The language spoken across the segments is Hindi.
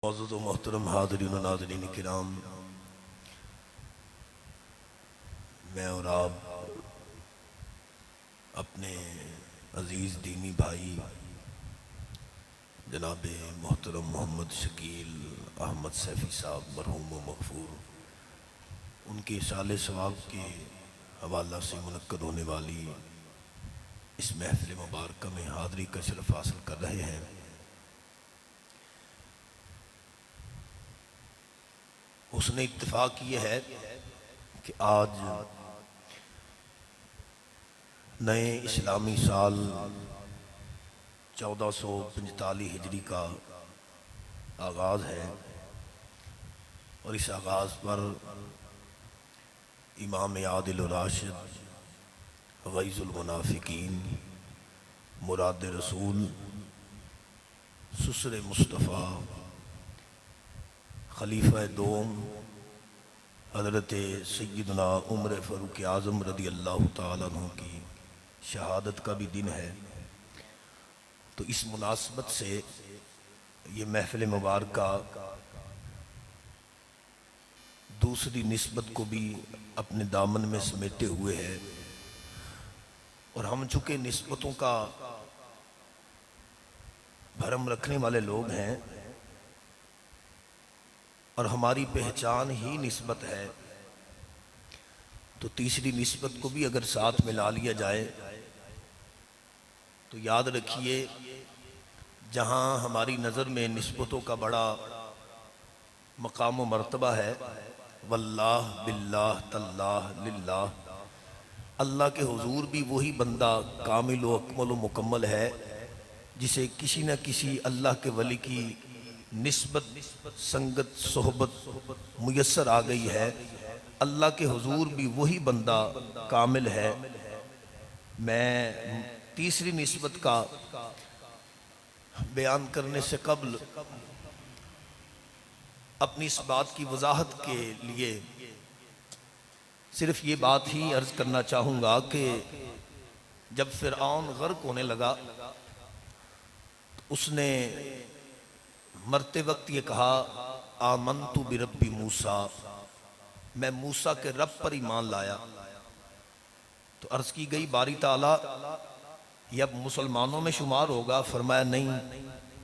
मौजूद मोहतरम हाज़रीन व नाज़रीन किराम, मैं और आप अपने अज़ीज़ दीनी भाई जनाब मोहतरम मोहम्मद शकील अहमद सैफ़ी साहब मरहूम व मग़फ़ूर, उनके साले सवाब के हवाला से मुनक्कद होने वाली इस महफ़िल मुबारक में हाज़री का शरफ़ हासिल कर रहे हैं। उसने इत्तेफाक ये है कि आज नए इस्लामी साल 1445 हिजरी का आगाज़ है और इस आगाज़ पर इमाम आदिल राशिद गईज़ुल मुनाफिकीन मुराद रसूल सुसर मुस्तफ़ा खलीफा दोम हज़रत सय्यदना उमर फ़ारूक आज़म रज़ी अल्लाह ताला अन्हु की शहादत का भी दिन है। तो इस मुनासबत से ये महफ़िल मुबारक दूसरी निस्बत को भी अपने दामन में समेटे हुए है और हम चूँकि निस्बतों का भरम रखने वाले लोग हैं और हमारी पहचान ही निस्बत है, तो तीसरी निस्बत को भी अगर साथ मिला लिया जाए तो याद रखिए, जहाँ हमारी नज़र में निस्बतों का बड़ा मकाम व मर्तबा है, वल्लाह बिल्लाह तल्लाह लिल्लाह, अल्लाह के हुजूर भी वही बंदा कामिल व अकमल व मुकम्मल है जिसे किसी न किसी अल्लाह के वली की निस्बत संगत सोहबत मुयस्सर आ गई है। अल्लाह के हुजूर भी वही बंदा कामिल है। मैं तीसरी निस्बत का बयान करने से कबल अपनी इस बात की वजाहत के लिए सिर्फ ये बात ही अर्ज करना चाहूँगा कि जब फ़िरऔन गर्क होने लगा तो उसने मरते वक्त ये कहा, आमनतु बिरब्बी मूसा, मैं मूसा के रब पर ईमान लाया। तो अर्ज़ की गई बारी ताला ये अब मुसलमानों में शुमार होगा? फरमाया नहीं,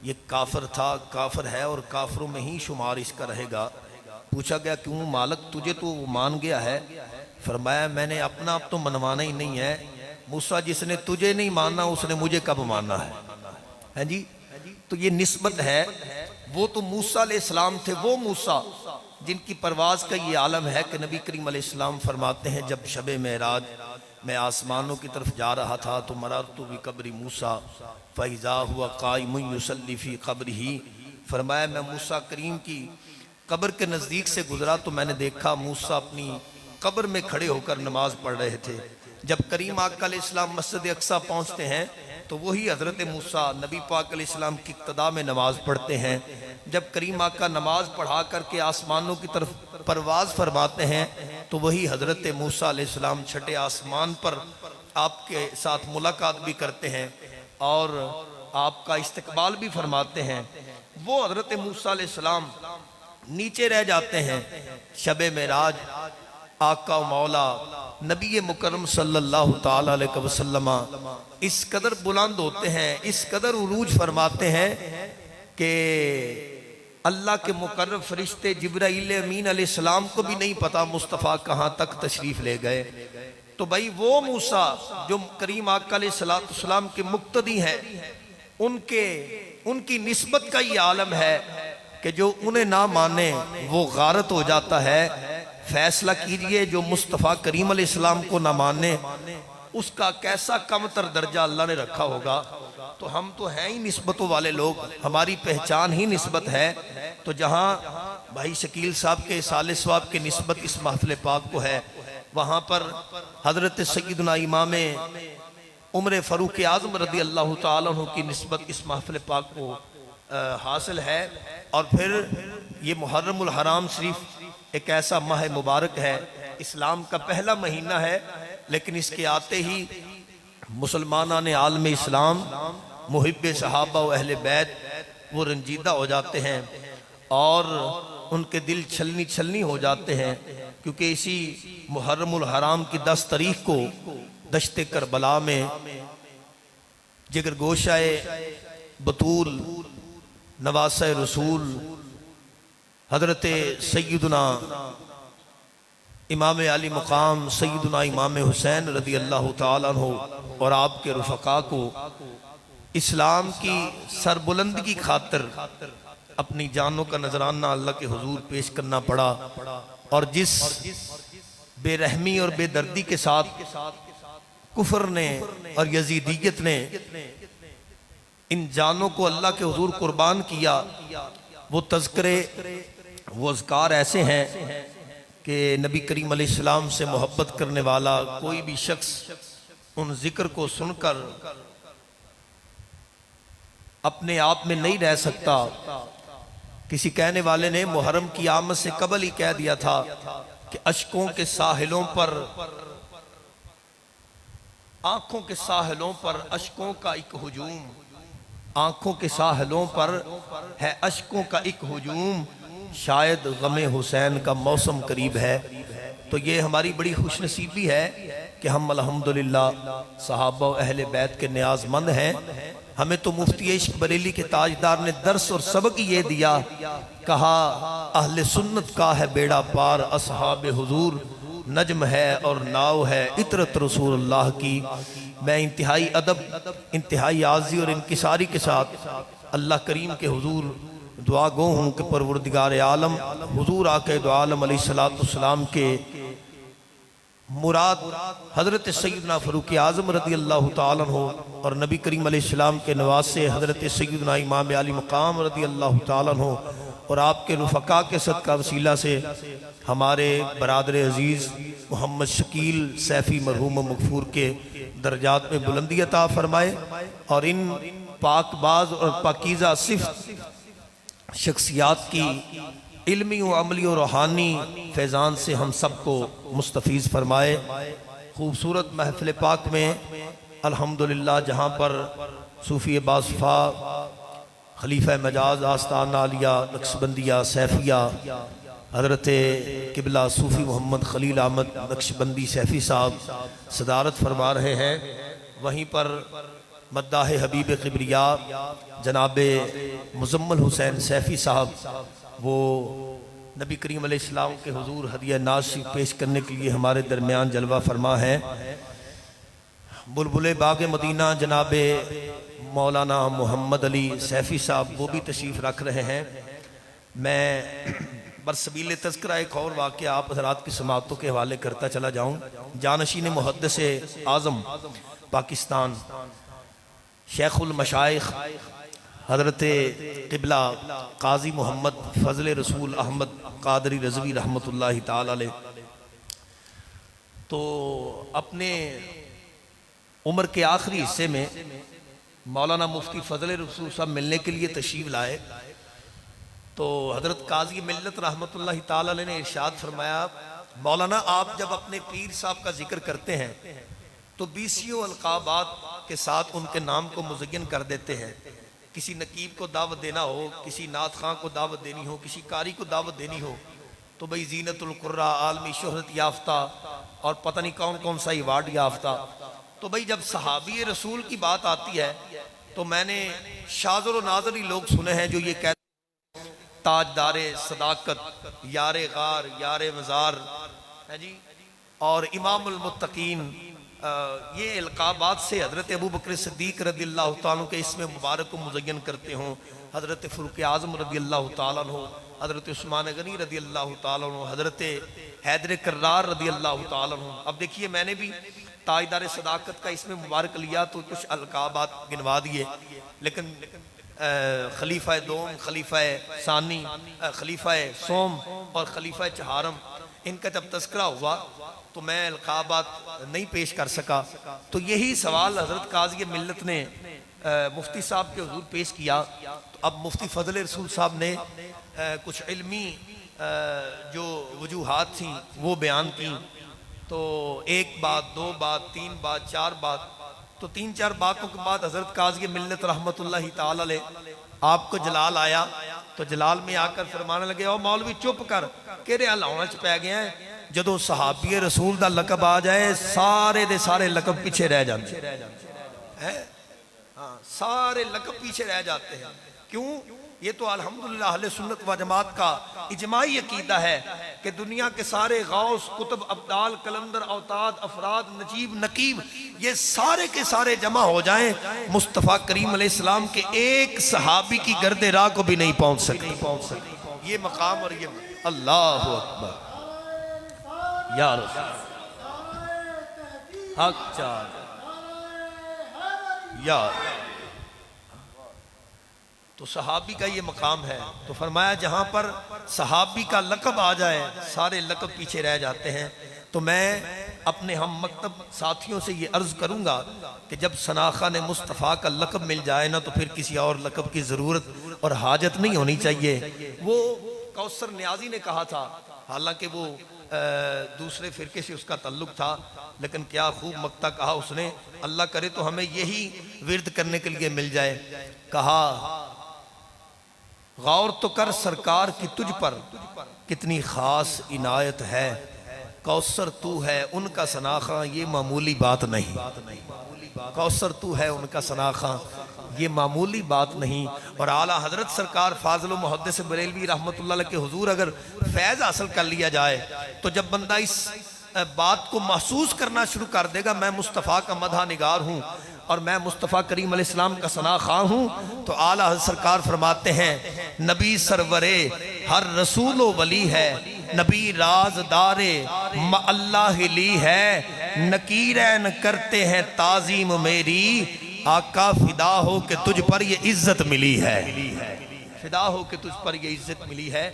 ये काफिर था, काफिर है और काफिरों में ही शुमार इसका रहेगा। पूछा गया क्यों मालिक, तुझे तो मान गया है? फरमाया मैंने अपना आप तो मनवाना ही नहीं है, मूसा जिसने तुझे नहीं मानना उसने मुझे कब मानना है जी। तो ये निस्बत है, वो तो मूसा अलैहिस्सलाम थे, वो मूसा जिनकी परवाज़ का ये आलम है कि नबी करीम अलैहिस्सलाम फरमाते हैं, जब शबे मेराज मैं आसमानों की तरफ जा रहा था तो मररतु बिक़ब्रि मूसा फ़इज़ा हुवा क़ाइमुन युसल्ली फ़ी क़ब्रिही, फरमाया मैं मूसा करीम की कब्र के नज़दीक से गुजरा तो मैंने देखा मूसा अपनी कब्र में खड़े होकर नमाज पढ़ रहे थे। जब करीम आका अलैहिस्सलाम मस्जिद अक्सा पहुँचते हैं तो वही हज़रत मूसा नबी पाक अलैहिस्सलाम की इक़्तिदा में नमाज पढ़ते हैं। जब करीम आका नमाज पढ़ा करके आसमानों की तरफ परवाज़ फरमाते हैं तो वही हज़रत मूसा अलैहिस्सलाम छठे आसमान पर आपके साथ मुलाकात भी करते हैं और आपका इस्तकबाल भी फरमाते हैं। वो हज़रत मूसा अलैहिस्सलाम नीचे रह जाते हैं। शबे मेराज आका मौला नबी मुकर्रम सल्लल्लाहु ताला अलैहि वसल्लम इस कदर बुलंद होते हैं, इस कदर उरूज फरमाते हैं कि अल्लाह के मुकर्रब फरिश्ते जिब्राईल अमीन अलैहिस्सलाम को भी नहीं पता मुस्तफ़ा कहाँ तक तशरीफ़ ले गए। तो भाई वो मूसा जो करीम आका अलैहिस्सलाम के मुक्तदी हैं, उनकी निस्बत का ये आलम है कि जो उन्हें ना माने वो गारत हो जाता है। फैसला कीजिए, जो मुस्तफ़ा करीम अलैहिस्सलाम को ना माने उसका कैसा कमतर दर्जा अल्लाह ने रखा होगा। तो हम तो हैं ही निस्बतों वाले लोग, हमारी पहचान ही निस्बत है। तो जहाँ भाई शकील साहब के साले सवाब की निस्बत इस महफ़िल पाक को है, वहाँ पर हज़रत सय्यदना इमाम उमर फ़ारूक आज़म रज़ी अल्लाह ताला अन्हु की निस्बत इस महफ़िल पाक को हासिल है। और फिर ये मुहर्रमुल हराम शरीफ एक ऐसा माह मुबारक है, इस्लाम का पहला महीना है, लेकिन इसके आते ही मुसलमाना ने आलम इस्लाम मुहिब्बे सहाबा व अहले बैत वो रंजीदा हो जाते हैं और उनके दिल छलनी छलनी हो जाते हैं, क्योंकि इसी मुहर्रमुल हराम की 10 तारीख को दश्ते करबला में जिगर गोशाए बतूल नवासा रसूल हजरत सैयदना इमाम अली मुकाम सैयदना इमाम हुसैन रदी अल्लाह ताला अन्हु और आपके रुफ़क़ा को इस्लाम की सरबुलंदी की खातिर अपनी जानों का नजराना अल्लाह के हुजूर पेश करना पड़ा। और जिस बेरहमी और बेदर्दी के साथ कुफर ने और यजीदियत ने इन जानों को अल्लाह के हुजूर कुर्बान किया, वो तज़किरे वो अज़कार ऐसे हैं कि नबी करीम अलैहिस्सलाम से मोहब्बत करने वाला कोई भी शख्स उन जिक्र को सुनकर अपने आप में नहीं रह सकता। किसी कहने वाले ने मुहर्रम की आमद से कबल ही कह दिया था कि अश्कों के साहिलों पर, आंखों के साहिलों पर अश्कों का एक हुजूम, आंखों के साहिलों पर है अश्कों का एक हुजूम, शायद गमे हुसैन का मौसम करीब है। तो ये हमारी बड़ी खुशनसीबी है कि हम अल्हम्दुलिल्लाह सहाबा और अहले बैत के न्याज़मंद हैं। हमें तो मुफ्ती इश्क बरेली के ताजदार ने दर्स और सबक ये दिया, कहा अहले सुन्नत का है बेड़ा पार, असहाबे हुजूर नजम है और नाव है इतरत रसूलुल्लाह की। मैं इंतहाई अदब, इंतहाई आज़ी और इंकिसारी के साथ अल्लाह करीम के हुजूर दुआ गो हूँ कि परवरदिगार आलम हुजूर आके दो आलम अलैहिस्सलाम के मुराद हज़रत सैयदना फ़ारूक आज़म रज़ी अल्लाह ताला अन्हु और नबी करीम अलैहिस्सलाम के नवासे हज़रत सैयदना इमाम अली मकाम रज़ी अल्लाह ताला अन्हु और आपके रुफ़क़ा के सदका वसीला से हमारे बरादर अज़ीज़ मोहम्मद शकील सैफ़ी मरहूम मगफूर के दर्जात में बुलंदी अता फरमाए और इन पाकबाज और पाकीज़ा सिफ़त शख्सियात की इल्मी व अमली और रूहानी फैज़ान से हम सबको मुस्तफ़ीज़ फरमाए। खूबसूरत महफ़िल पाक में अल्हम्दुलिल्लाह जहाँ पर सूफ़ी बासफ़ा खलीफा मजाज आस्ताना आलिया नक्शबंदिया सैफिया हज़रत किबला सूफ़ी मोहम्मद खलील अहमद नक्शबंदी सैफ़ी साहब सदारत फरमा रहे हैं। वहीं पर मद्दाह हबीब किबरिया जनाब मुज़म्मल हुसैन सैफ़ी साहब वो नबी करीम अलैहिस्सलाम के हुजूर हदिया नाज़ पेश करने के लिए हमारे दरमियान जलवा फरमा है। बुलबुले बाग मदीना जनाब मौलाना मोहम्मद अली सैफ़ी साहब वो भी तशरीफ़ रख रहे हैं। मैं बरसबील तज़किरा एक और वाक़या आप हज़रात की समाअतों के हवाले करता चला जाऊँ। जानशीन मुहद्दिस आज़म पाकिस्तान शेखुल मशाइख हज़रत क़िबला काजी मोहम्मद फ़ज़ल रसूल अहमद कादरी रज़वी रहमतुल्लाहि ताला अलैह तो अपने उम्र के आखिरी हिस्से में मौलाना मुफ्ती फ़ज़ल रसूल साहब मिलने के लिए तशरीफ़ लाए। तो हज़रत काजी मिल्लत रहमतुल्लाहि ताला अलैह ने इरशाद फरमाया, मौलाना आप जब अपने पीर साहब का जिक्र करते हैं तो बीसियों अलक़ाबात के साथ उनके नाम को मुज़य्यन कर देते हैं। किसी नकीब को दावत देना हो, किसी नात खां को दावत देनी हो, किसी कारी को दावत देनी हो तो भाई जीनतुल कुर्रा, आलमी शोहरत याफ्ता और पता नहीं कौन कौन सा अवार्ड याफ्ता। तो भाई जब सहाबी रसूल की बात आती है तो मैंने शाज़र व नाज़री लोग सुने हैं जो ये कहते हैं ताजदारे सदाकत, यारे गार, यारे मज़ार है जी और इमामुल मुत्तकीन, ये अलक़ाबात से हज़रत अबू बकर सिद्दीक़ रज़ियल्लाहु ताला के इसमें मुबारक को मुज़य्यन करते हों। हज़रत फ़ारूक आज़म रज़ियल्लाहु ताला अन्हु, हज़रत उस्मान गनी रज़ियल्लाहु ताला अन्हु, हज़रत हैदर कर्रार रज़ियल्लाहु ताला अन्हु। अब देखिए मैंने भी ताजदार सदाकत का इसमें मुबारक लिया तो कुछ अलक़ाबात गिनवा दिए, लेकिन खलीफा दोम, खलीफा सानी, खलीफा सोम और खलीफा चहारम इनका जब तज़किरा हुआ तो मैं अलक़ाबात नहीं पेश कर सका। तो यही सवाल हज़रत काज़ी मिल्लत ने मुफ्ती साहब के हुजूर पेश किया। तो अब मुफ्ती फ़ज़ल रसूल साहब ने कुछ इल्मी जो वजूहात थी वो बयान की। तो एक बात, दो बात, तीन बात, चार बात, तो तीन चार बातों के बाद हज़रत काज़ी मिल्लत रहमतुल्लाहि ताला अलैह आपको जलाल आया तो जलाल में आकर फरमाने लगे ओ मौलवी चुप कर केरे हलाउण च पै गया है। जदों सहाबी रसूल दा लकब आ जाए सारे दे सारे लकब पीछे रह जाते हैं। हाँ, सारे लकब पीछे रह जाते हैं। क्यों? ये तो अल्हम्दुलिल्लाह अहले सुन्नत व जमात का इजमाई अकीदा है कि दुनिया के सारे गौस कुतुब अब्दाल कलंदर औताद अफराद नजीब नकीब ये सारे के सारे जमा हो जाएं, मुस्तफ़ा करीम अलैहिस्सलाम के एक सहाबी की गर्दे राह को भी नहीं पहुंच सकते। ये मकाम और ये अल्लाह अकबर या रसूल हक चार या। तो सहाबी का ये मकाम है। तो फरमाया जहां पर सहाबी का लकब आ जाए सारे लकब पीछे रह जाते हैं। तो मैं अपने हम मकतब साथियों से ये अर्ज करूंगा कि जब सनाखा ने मुस्तफ़ा का लकब मिल जाए ना तो फिर किसी और लकब की ज़रूरत और हाजत नहीं होनी चाहिए। वो कौसर न्याजी ने कहा था, हालांकि वो दूसरे फिरके से उसका तल्लुक था, लेकिन क्या खूब मक्ता कहा उसने, अल्लाह करे तो हमें यही विर्द करने के लिए मिल जाए। कहा गौर तो कर सरकार की तुझ पर कितनी खास इनायत है, कौसर तू है उनका सनाखा ये मामूली बात नहीं। कौसर तू है उनका सनाखा ये मामूली बात नहीं। और आला हजरत सरकार फाज़िल मुहद्दिस बरेलवी रहमतुल्लाह अलैह के हुजूर अगर फैज़ हासिल कर लिया जाए तो जब बंदा इस बात को महसूस करना शुरू कर देगा मैं मुस्तफ़ा का मदहा निगार हूँ और मैं मुस्तफ़ा करीम अलैहिस्सलाम का सना खां हूँ, तो आला हज़रत सरकार फरमाते हैं नबी सरवरे हर रसूल व वली है, नबी राजदारे अल्लाह ली है, नकीरैन करते हैं ताज़ीम मेरी, आका फिदा हो के तुझ पर ये इज्जत मिली है, फिदा हो के तुझ पर ये इज्जत मिली है।